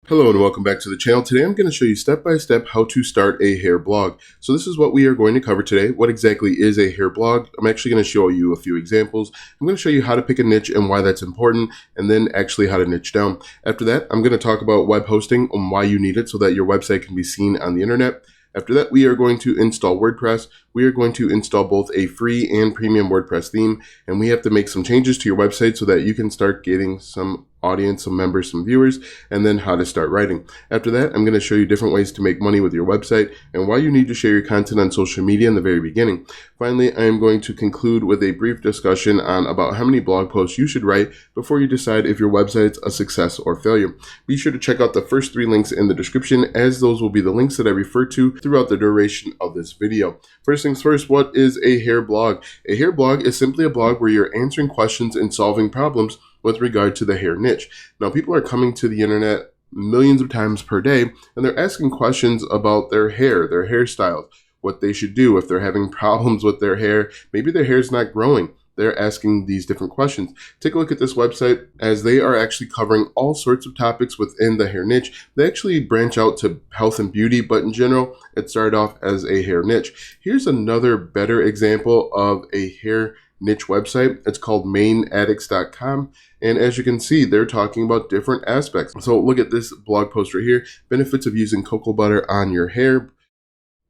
Hello and welcome back to the channel. Today I'm going to show you step by step how to start a hair blog. So this is what we are going to cover today. What exactly is a hair blog? I'm actually going to show you a few examples. I'm going to show you how to pick a niche and why that's important, and then actually how to niche down. After that, I'm going to talk about web hosting and why you need it so that your website can be seen on the internet. After that, we are going to install WordPress. We are going to install both a free and premium WordPress theme, and we have to make some changes to your website so that you can start getting some audience, some members, some viewers, and then how to start writing. After that, I'm going to show you different ways to make money with your website and why you need to share your content on social media in the very beginning. Finally, I am going to conclude with a brief discussion on about how many blog posts you should write before you decide if your website's a success or failure. Be sure to check out the first 3 links in the description, as those will be the links that I refer to throughout the duration of this video. First things first, what is a hair blog? A hair blog is simply a blog where you're answering questions and solving problems with regard to the hair niche. Now, people are coming to the internet millions of times per day, and they're asking questions about their hair, their hairstyles, what they should do if they're having problems with their hair. Maybe their hair's not growing. They're asking these different questions. Take a look at this website, as they are actually covering all sorts of topics within the hair niche. They actually branch out to health and beauty, but in general, it started off as a hair niche. Here's another better example of a hair niche website. It's called mainaddicts.com. And as you can see, they're talking about different aspects. So look at this blog post right here, benefits of using cocoa butter on your hair.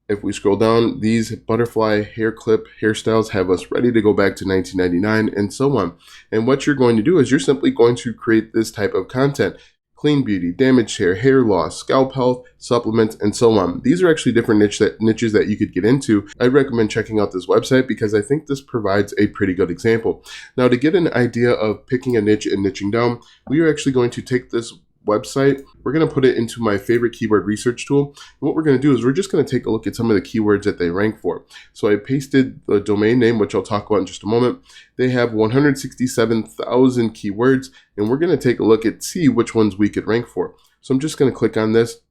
If we scroll down, these butterfly hair clip hairstyles have us ready to go back to 1999 and so on. And what you're going to do is you're simply going to create this type of content. Clean beauty, damaged hair, hair loss, scalp health, supplements, and so on. These are actually different niches that you could get into. I'd recommend checking out this website because I think this provides a pretty good example. Now, to get an idea of picking a niche and niching down, we are actually going to take this website. We're going to put it into my favorite keyword research tool. And what we're going to do is we're just going to take a look at some of the keywords that they rank for. So I pasted the domain name, which I'll talk about in just a moment. They have 167,000 keywords, and we're going to take a look at see which ones we could rank for. So I'm just going to click on this,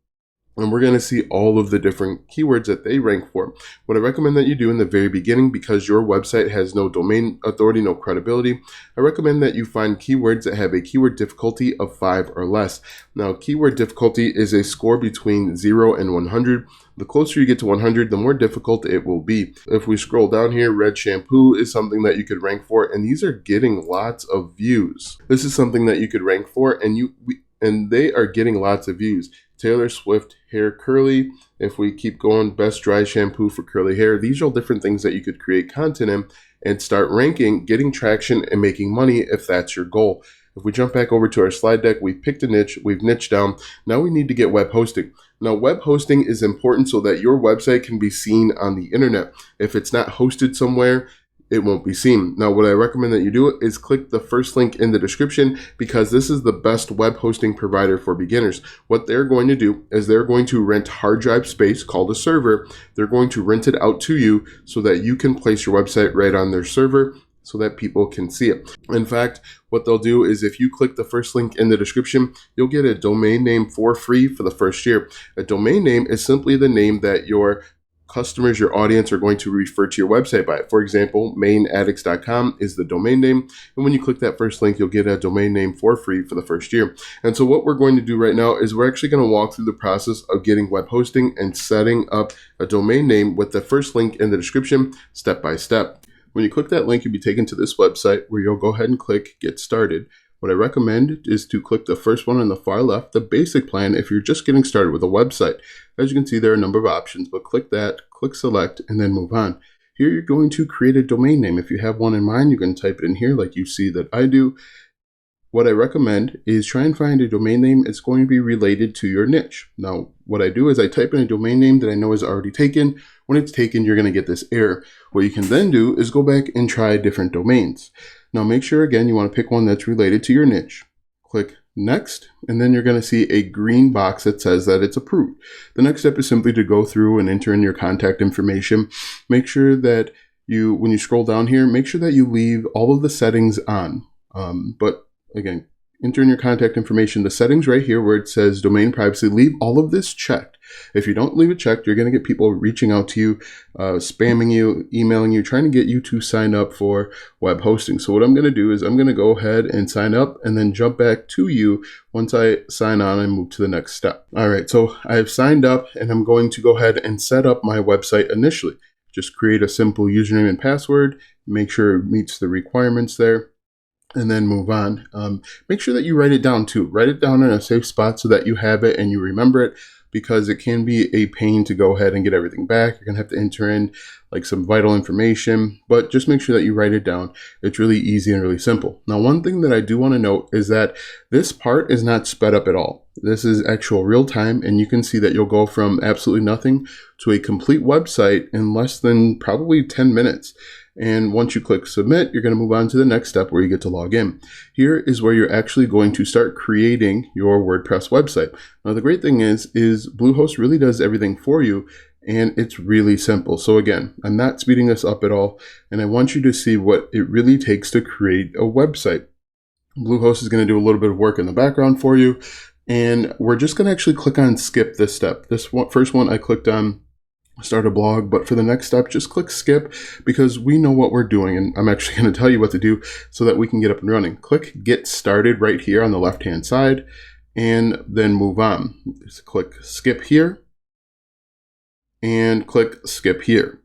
and we're going to see all of the different keywords that they rank for. What I recommend that you do in the very beginning, because your website has no domain authority, no credibility, I recommend that you find keywords that have a keyword difficulty of 5 or less. Now, keyword difficulty is a score between 0 and 100. The closer you get to 100, the more difficult it will be. If we scroll down here, red shampoo is something that you could rank for, and these are getting lots of views. This is something that you could rank for, and they are getting lots of views. Taylor Swift hair curly. If we keep going, best dry shampoo for curly hair. These are all different things that you could create content in and start ranking, getting traction, and making money if that's your goal. If we jump back over to our slide deck, we've picked a niche, we've niched down. Now we need to get web hosting. Now, web hosting is important so that your website can be seen on the internet. If it's not hosted somewhere, it won't be seen. Now, what I recommend that you do is click the first link in the description, because this is the best web hosting provider for beginners. What they're going to do is they're going to rent hard drive space called a server. They're going to rent it out to you so that you can place your website right on their server so that people can see it. In fact, what they'll do is if you click the first link in the description, you'll get a domain name for free for the first year. A domain name is simply the name that your customers, your audience, are going to refer to your website by. For example, mainaddicts.com is the domain name. And when you click that first link, you'll get a domain name for free for the first year. And so what we're going to do right now is we're actually going to walk through the process of getting web hosting and setting up a domain name with the first link in the description, step by step. When you click that link, you'll be taken to this website where you'll go ahead and click Get Started. What I recommend is to click the first one on the far left, the basic plan, if you're just getting started with a website. As you can see, there are a number of options, but click that, click Select, and then move on. Here you're going to create a domain name. If you have one in mind, you can type it in here like you see that I do. What I recommend is try and find a domain name that's going to be related to your niche. Now, what I do is I type in a domain name that I know is already taken. When it's taken, you're going to get this error. What you can then do is go back and try different domains. Now make sure, again, you want to pick one that's related to your niche. Click Next, and then you're going to see a green box that says that it's approved. The next step is simply to go through and enter in your contact information. Make sure that when you scroll down here, make sure that you leave all of the settings on. But again, enter in your contact information. The settings right here where it says domain privacy, leave all of this checked. If you don't leave it checked, you're going to get people reaching out to you, spamming you, emailing you, trying to get you to sign up for web hosting. So what I'm going to do is I'm going to go ahead and sign up and then jump back to you once I sign on and move to the next step. All right, so I've signed up and I'm going to go ahead and set up my website initially. Just create a simple username and password, make sure it meets the requirements there, and then move on. Make sure that you write it down too. Write it down in a safe spot so that you have it and you remember it, because it can be a pain to go ahead and get everything back. You're going to have to enter in like some vital information, but just make sure that you write it down. It's really easy and really simple. Now, one thing that I do want to note is that this part is not sped up at all. This is actual real time, and you can see that you'll go from absolutely nothing to a complete website in less than probably 10 minutes. And once you click submit, you're going to move on to the next step where you get to log in. Here is where you're actually going to start creating your WordPress website. Now, the great thing is Bluehost really does everything for you, and it's really simple. So again, I'm not speeding this up at all, and I want you to see what it really takes to create a website. Bluehost is going to do a little bit of work in the background for you, and we're just going to actually click on skip this step. This one, first one I clicked on start a blog, but for the next step, just click skip, because we know what we're doing, and I'm actually going to tell you what to do so that we can get up and running. Click get started right here on the left hand side, and then move on. Just click skip here and click skip here.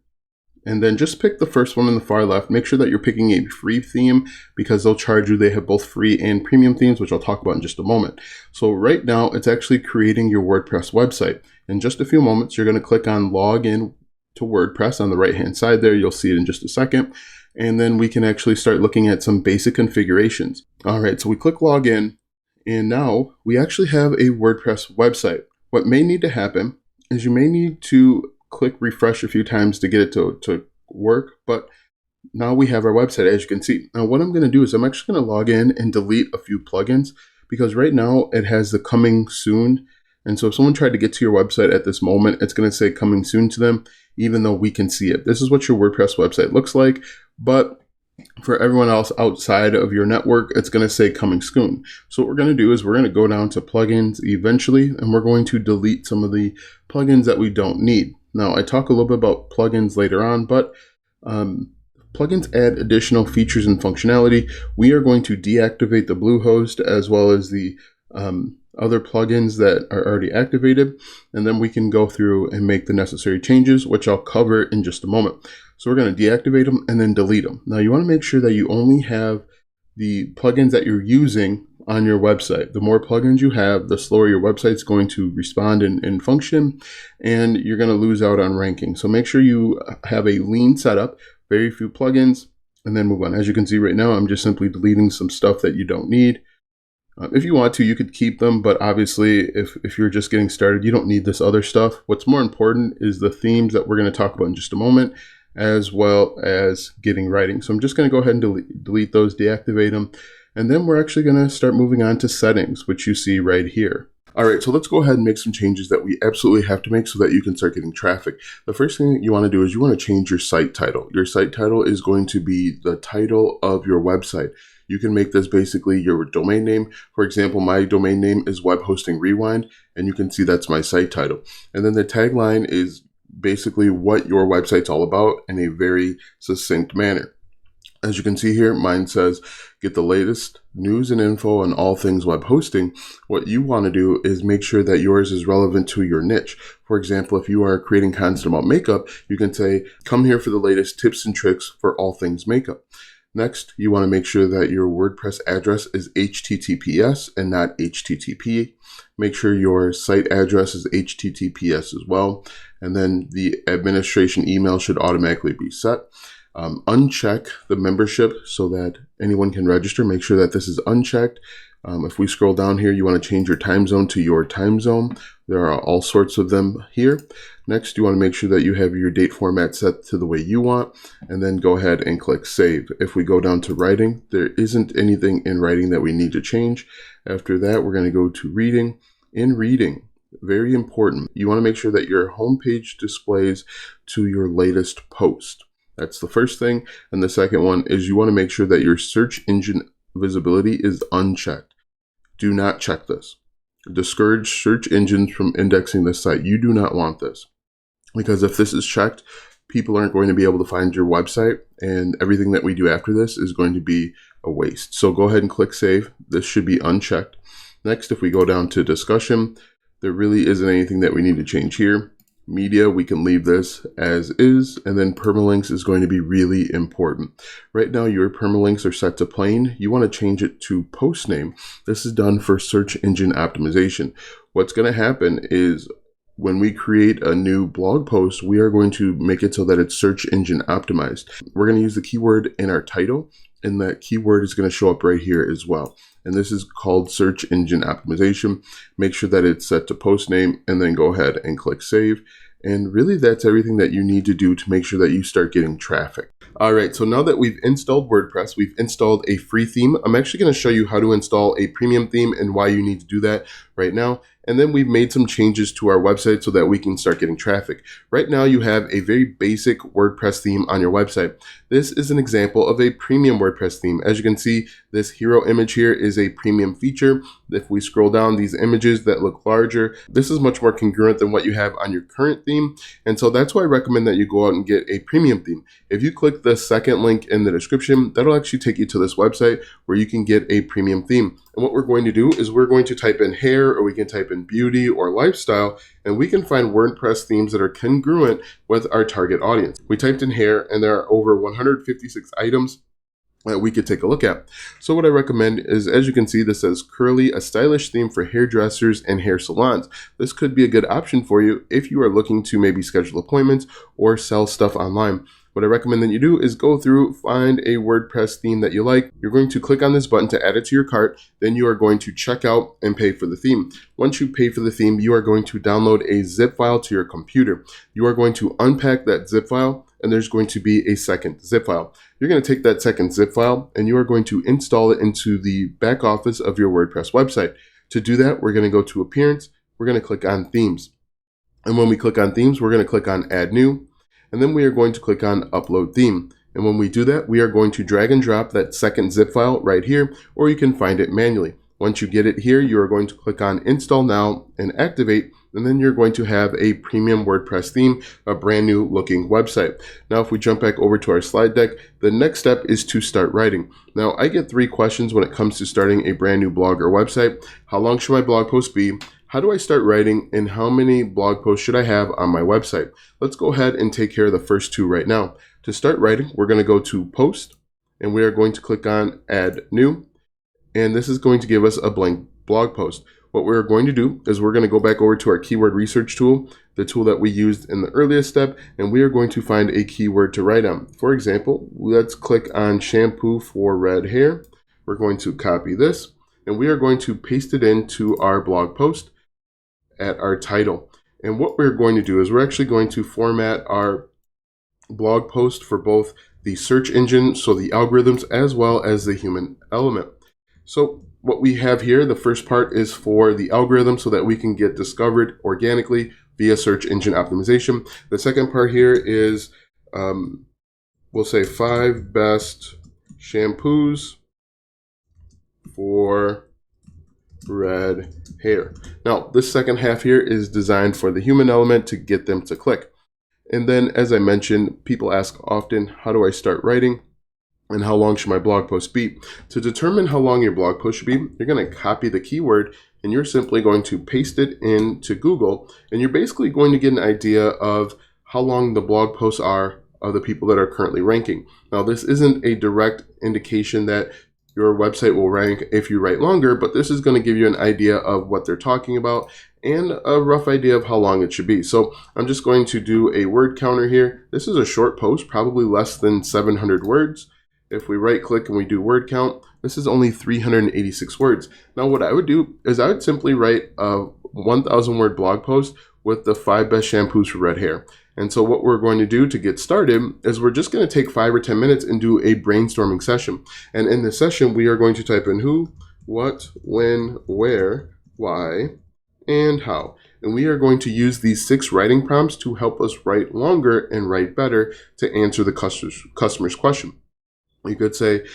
And then just pick the first one on the far left. Make sure that you're picking a free theme, because they'll charge you. They have both free and premium themes, which I'll talk about in just a moment. So right now, it's actually creating your WordPress website. In just a few moments, you're going to click on log in to WordPress on the right-hand side there. You'll see it in just a second. And then we can actually start looking at some basic configurations. All right, so we click log in, and now we actually have a WordPress website. What may need to happen is you may need to click refresh a few times to get it to work, but now we have our website, as you can see. Now what I'm going to do is I'm actually going to log in and delete a few plugins, because right now it has the coming soon. And so if someone tried to get to your website at this moment, it's going to say coming soon to them, even though we can see it. This is what your WordPress website looks like, but for everyone else outside of your network, it's going to say coming soon. So what we're going to do is we're going to go down to plugins eventually, and we're going to delete some of the plugins that we don't need. Now, I talk a little bit about plugins later on, but plugins add additional features and functionality. We are going to deactivate the Bluehost as well as the other plugins that are already activated, and then we can go through and make the necessary changes, which I'll cover in just a moment. So we're going to deactivate them and then delete them. Now, you want to make sure that you only have the plugins that you're using on your website. The more plugins you have, the slower your website's going to respond and function, and you're going to lose out on ranking. So make sure you have a lean setup, very few plugins, and then move on. As you can see right now, I'm just simply deleting some stuff that you don't need. If you want to, you could keep them, but obviously if you're just getting started, you don't need this other stuff. What's more important is the themes that we're going to talk about in just a moment, as well as getting writing. So I'm just going to go ahead and delete those, deactivate them. And then we're actually going to start moving on to settings, which you see right here. All right, so let's go ahead and make some changes that we absolutely have to make so that you can start getting traffic. The first thing that you want to do is you want to change your site title. Your site title is going to be the title of your website. You can make this basically your domain name. For example, my domain name is Web Hosting Rewind, and you can see that's my site title. And then the tagline is basically what your website's all about in a very succinct manner. As you can see here, mine says, get the latest news and info on all things web hosting. What you want to do is make sure that yours is relevant to your niche. For example, if you are creating content about makeup, you can say, come here for the latest tips and tricks for all things makeup. Next, you want to make sure that your WordPress address is HTTPS and not HTTP. Make sure your site address is HTTPS as well. And then the administration email should automatically be set. Uncheck the membership so that anyone can register. Make sure that this is unchecked. If we scroll down here, you want to change your time zone to your time zone. There are all sorts of them here. Next, you want to make sure that you have your date format set to the way you want, and then go ahead and click save. If we go down to writing, there isn't anything in writing that we need to change. After that, we're going to go to reading. In reading, very important, you want to make sure that your homepage displays to your latest post. That's the first thing. And the second one is you want to make sure that your search engine visibility is unchecked. Do not check this. discourage search engines from indexing this site. You do not want this, because if this is checked, people aren't going to be able to find your website, and everything that we do after this is going to be a waste. So go ahead and click save. This should be unchecked. Next, if we go down to discussion, there really isn't anything that we need to change here. Media, we can leave this as is, and then permalinks is going to be really important. Right now, your permalinks are set to plain. You want to change it to post name. This is done for search engine optimization. What's going to happen is when we create a new blog post, we are going to make it so that it's search engine optimized. We're going to use the keyword in our title, and that keyword is going to show up right here as well. And this is called search engine optimization. Make sure that it's set to post name, and then go ahead and click save. And really, that's everything that you need to do to make sure that you start getting traffic. All right, so now that we've installed WordPress, we've installed a free theme. I'm actually going to show you how to install a premium theme and why you need to do that right now. And then we've made some changes to our website so that we can start getting traffic. Right now, you have a very basic WordPress theme on your website. This is an example of a premium WordPress theme. As you can see, this hero image here is a premium feature. If we scroll down, these images that look larger, this is much more congruent than what you have on your current theme. And so that's why I recommend that you go out and get a premium theme. If you click the second link in the description, that'll actually take you to this website where you can get a premium theme. And what we're going to do is we're going to type in hair, or we can type in beauty or lifestyle, and we can find WordPress themes that are congruent with our target audience. We typed in hair, and there are over 156 items that we could take a look at. So what I recommend is, as you can see, this says curly, a stylish theme for hairdressers and hair salons. This could be a good option for you if you are looking to maybe schedule appointments or sell stuff online. What I recommend that you do is go through, find a WordPress theme that you like. You're going to click on this button to add it to your cart. Then you are going to check out and pay for the theme. Once you pay for the theme, you are going to download a zip file to your computer. You are going to unpack that zip file, and there's going to be a second zip file. You're going to take that second zip file, and you are going to install it into the back office of your WordPress website. To do that, we're going to go to Appearance. We're going to click on Themes. And when we click on Themes, we're going to click on Add New. And then we are going to click on Upload Theme. And when we do that, we are going to drag and drop that second zip file right here, or you can find it manually. Once you get it here, you are going to click on Install Now and Activate, and then you're going to have a premium WordPress theme, a brand new looking website. Now, if we jump back over to our slide deck, the next step is to start writing. Now, I get 3 questions when it comes to starting a brand new blog or website. How long should my blog post be? How do I start writing, and how many blog posts should I have on my website? Let's go ahead and take care of the first 2 right now. To start writing, we're going to go to Post, and we are going to click on Add New, and this is going to give us a blank blog post. What we're going to do is we're going to go back over to our keyword research tool, the tool that we used in the earliest step, and we are going to find a keyword to write on. For example, let's click on shampoo for red hair. We're going to copy this, and we are going to paste it into our blog post at our title. And what we're going to do is we're actually going to format our blog post for both the search engine, so the algorithms, as well as the human element. So what we have here, the first part is for the algorithm so that we can get discovered organically via search engine optimization. The second part here is, we'll say 5 best shampoos for red hair. Now, this second half here is designed for the human element to get them to click. And then, as I mentioned, people ask often, how do I start writing? And how long should my blog post be? To determine how long your blog post should be, you're going to copy the keyword, and you're simply going to paste it into Google, and you're basically going to get an idea of how long the blog posts are of the people that are currently ranking. Now, this isn't a direct indication that your website will rank if you write longer, but this is going to give you an idea of what they're talking about and a rough idea of how long it should be. So I'm just going to do a word counter here. This is a short post, probably less than 700 words. If we right click and we do word count, this is only 386 words. Now what I would do is I would simply write a 1,000 word blog post with the 5 best shampoos for red hair. And so what we're going to do to get started is we're just going to take 5 or 10 minutes and do a brainstorming session. And in this session, we are going to type in who, what, when, where, why, and how. And we are going to use these 6 writing prompts to help us write longer and write better to answer the customer's question. You could say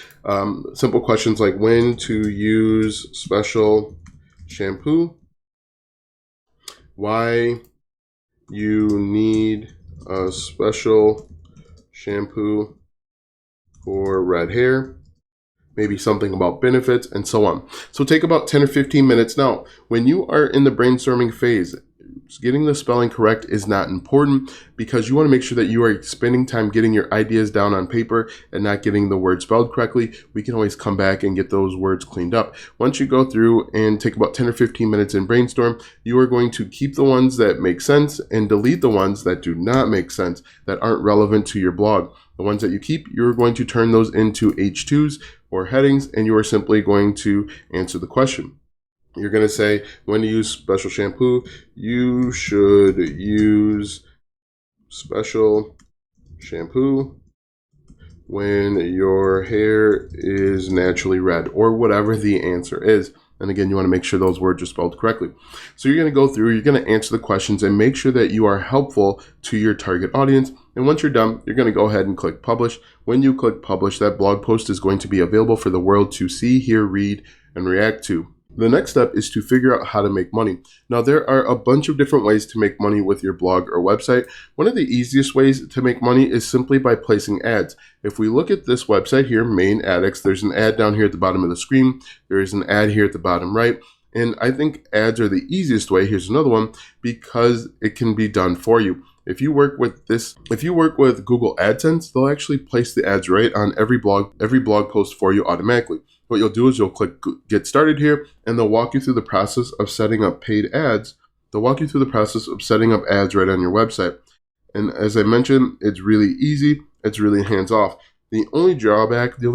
simple questions like when to use special shampoo why you need a special shampoo for red hair, maybe something about benefits, and so on. So take about 10 or 15 minutes. Now, when you are in the brainstorming phase, getting the spelling correct is not important because you want to make sure that you are spending time getting your ideas down on paper and not getting the word spelled correctly. We can always come back and get those words cleaned up. Once you go through and take about 10 or 15 minutes and brainstorm, you are going to keep the ones that make sense and delete the ones that do not make sense, that aren't relevant to your blog. The ones that you keep, you're going to turn those into H2s or headings, and you are simply going to answer the question. You're going to say, when to use special shampoo? You should use special shampoo when your hair is naturally red, or whatever the answer is. And again, you want to make sure those words are spelled correctly. So you're going to go through, you're going to answer the questions and make sure that you are helpful to your target audience. And once you're done, you're going to go ahead and click publish. When you click publish, that blog post is going to be available for the world to see, hear, read, and react to. The next step is to figure out how to make money. Now, there are a bunch of different ways to make money with your blog or website. One of the easiest ways to make money is simply by placing ads. If we look at this website here, Main Addicts, there's an ad down here at the bottom of the screen. There is an ad here at the bottom right. And I think ads are the easiest way. Here's another one, because it can be done for you. If you work with Google AdSense, they'll actually place the ads right on every blog post for you automatically. What you'll do is you'll click Get Started here, and they'll walk you through the process of setting up paid ads. They'll walk you through the process of setting up ads right on your website. And as I mentioned, it's really easy. It's really hands-off. The only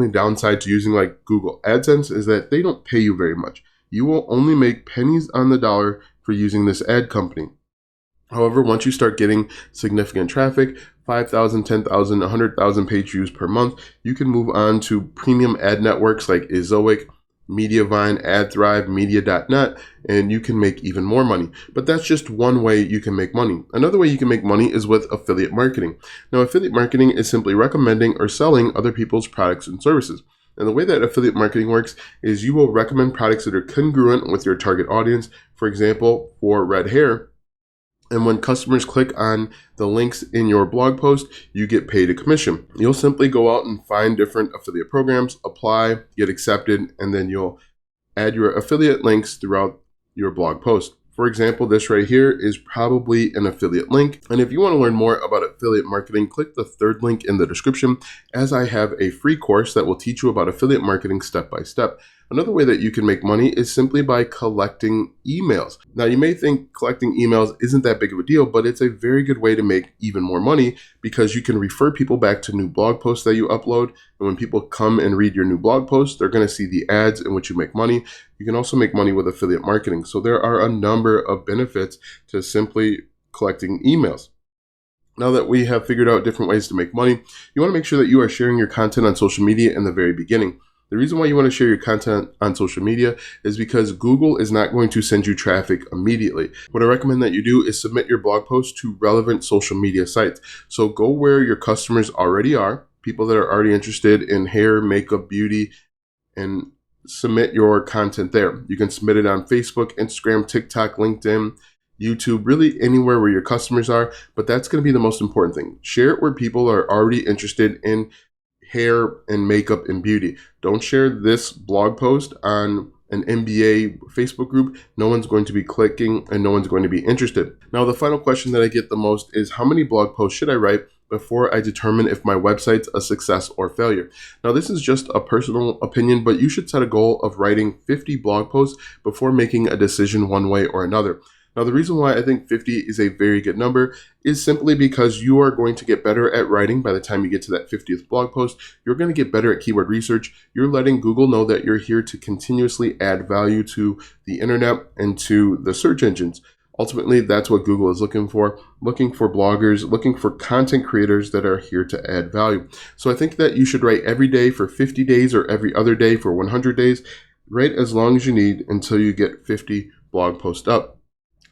downside to using like Google AdSense is that they don't pay you very much. You will only make pennies on the dollar for using this ad company. However, once you start getting significant traffic, 5,000, 10,000, 100,000 page views per month, you can move on to premium ad networks like Ezoic, Mediavine, AdThrive, Media.net, and you can make even more money. But that's just one way you can make money. Another way you can make money is with affiliate marketing. Now, affiliate marketing is simply recommending or selling other people's products and services. And the way that affiliate marketing works is you will recommend products that are congruent with your target audience. For example, for red hair, and when customers click on the links in your blog post, you get paid a commission. You'll simply go out and find different affiliate programs, apply, get accepted, and then you'll add your affiliate links throughout your blog post. For example, this right here is probably an affiliate link. And if you want to learn more about affiliate marketing, click the third link in the description, as I have a free course that will teach you about affiliate marketing step by step. Another way that you can make money is simply by collecting emails. Now, you may think collecting emails isn't that big of a deal, but it's a very good way to make even more money because you can refer people back to new blog posts that you upload. And when people come and read your new blog post, they're going to see the ads in which you make money. You can also make money with affiliate marketing. So there are a number of benefits to simply collecting emails. Now that we have figured out different ways to make money, you want to make sure that you are sharing your content on social media in the very beginning. The reason why you want to share your content on social media is because Google is not going to send you traffic immediately. What I recommend that you do is submit your blog post to relevant social media sites. So go where your customers already are, people that are already interested in hair, makeup, beauty, and submit your content there. You can submit it on Facebook, Instagram, TikTok, LinkedIn, YouTube, really anywhere where your customers are, but that's going to be the most important thing. Share it where people are already interested in hair and makeup and beauty. Don't share this blog post on an MBA Facebook group. No one's going to be clicking and no one's going to be interested. Now, the final question that I get the most is, how many blog posts should I write before I determine if my website's a success or failure? Now, this is just a personal opinion, but you should set a goal of writing 50 blog posts before making a decision one way or another. Now, the reason why I think 50 is a very good number is simply because you are going to get better at writing by the time you get to that 50th blog post. You're going to get better at keyword research. You're letting Google know that you're here to continuously add value to the internet and to the search engines. Ultimately, that's what Google is looking for bloggers, looking for content creators that are here to add value. So I think that you should write every day for 50 days or every other day for 100 days. Write as long as you need until you get 50 blog posts up.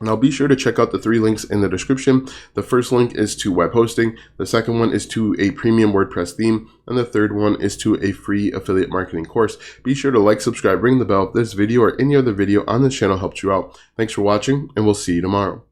Now be sure to check out the 3 links in the description. The first link is to web hosting, the second one is to a premium WordPress theme, and the third one is to a free affiliate marketing course. Be sure to like, subscribe, ring the bell if this video or any other video on this channel helped you out. Thanks for watching, and we'll see you tomorrow.